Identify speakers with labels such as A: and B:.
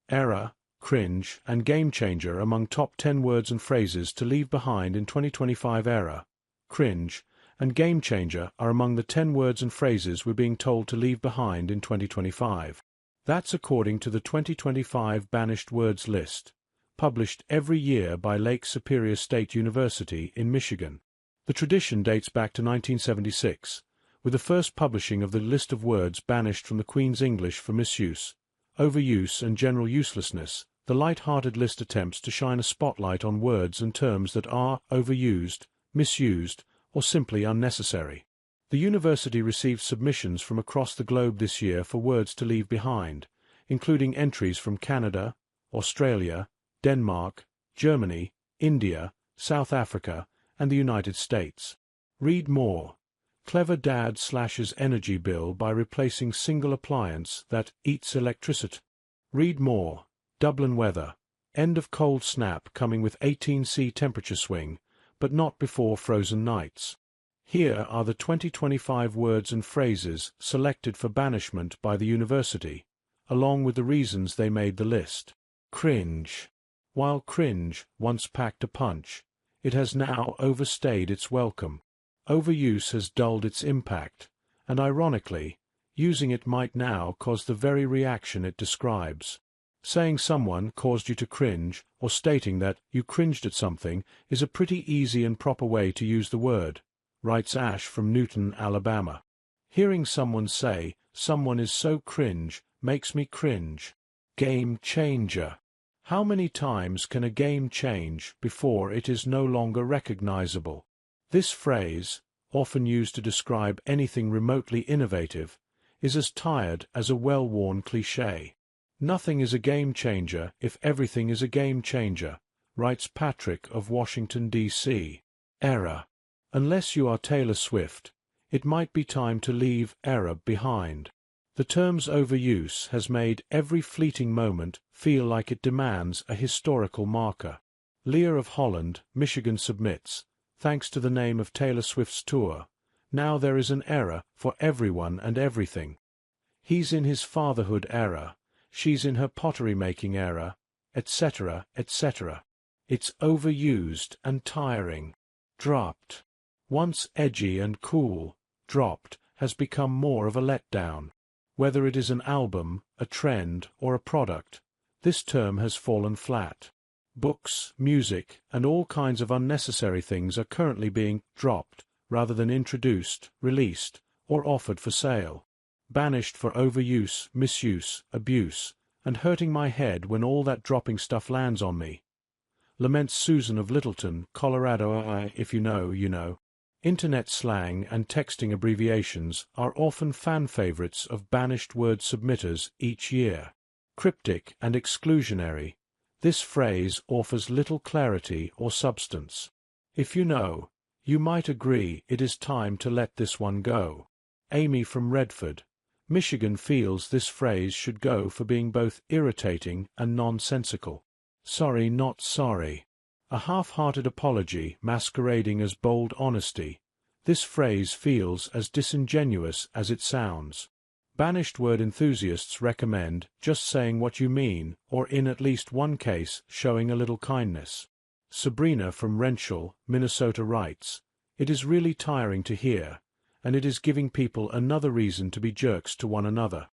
A: Era, cringe, and game changer among top 10 words and phrases to leave behind in 2025. Era, cringe, and game changer are among the 10 words and phrases we're being told to leave behind in 2025. That's according to the 2025 Banished Words list, published every year by Lake Superior State University in Michigan. The tradition dates back to 1976, with the first publishing of the list of words banished from the Queen's English for misuse, overuse and general uselessness. The light-hearted list attempts to shine a spotlight on words and terms that are overused, misused, or simply unnecessary. The university received submissions from across the globe this year for words to leave behind, including entries from Canada, Australia, Denmark, Germany, India, South Africa, and the United States. Read more. Clever dad slashes energy bill by replacing single appliance that eats electricity. Read more. Dublin weather. End of cold snap coming with 18°C temperature swing, but not before frozen nights. Here are the 2025 words and phrases selected for banishment by the university, along with the reasons they made the list. Cringe. While cringe once packed a punch, it has now overstayed its welcome. Overuse has dulled its impact, and ironically, using it might now cause the very reaction it describes. Saying someone caused you to cringe, or stating that you cringed at something, is a pretty easy and proper way to use the word, writes Ash from Newton, Alabama. Hearing someone say, "Someone is so cringe," makes me cringe. Game changer. How many times can a game change before it is no longer recognizable? This phrase, often used to describe anything remotely innovative, is as tired as a well-worn cliché. Nothing is a game changer if everything is a game changer, writes Patrick of Washington, D.C. Era. Unless you are Taylor Swift, it might be time to leave era behind. The term's overuse has made every fleeting moment feel like it demands a historical marker. Leah of Holland, Michigan submits, thanks to the name of Taylor Swift's tour, now there is an era for everyone and everything. He's in his fatherhood era. She's in her pottery-making era, etc., etc. It's overused and tiring. Dropped. Once edgy and cool, dropped has become more of a letdown. Whether it is an album, a trend, or a product, this term has fallen flat. Books, music, and all kinds of unnecessary things are currently being dropped rather than introduced, released, or offered for sale. Banished for overuse, misuse, abuse, and hurting my head when all that dropping stuff lands on me. Laments Susan of Littleton, Colorado. If you know, you know. Internet slang and texting abbreviations are often fan favorites of banished word submitters each year. Cryptic and exclusionary. This phrase offers little clarity or substance. If you know, you might agree it is time to let this one go. Amy from Redford, Michigan feels this phrase should go for being both irritating and nonsensical. Sorry, not sorry. A half-hearted apology masquerading as bold honesty. This phrase feels as disingenuous as it sounds. Banished word enthusiasts recommend just saying what you mean, or in at least one case, showing a little kindness. Sabrina from Wrenshall, Minnesota writes, "It is really tiring to hear, and it is giving people another reason to be jerks to one another."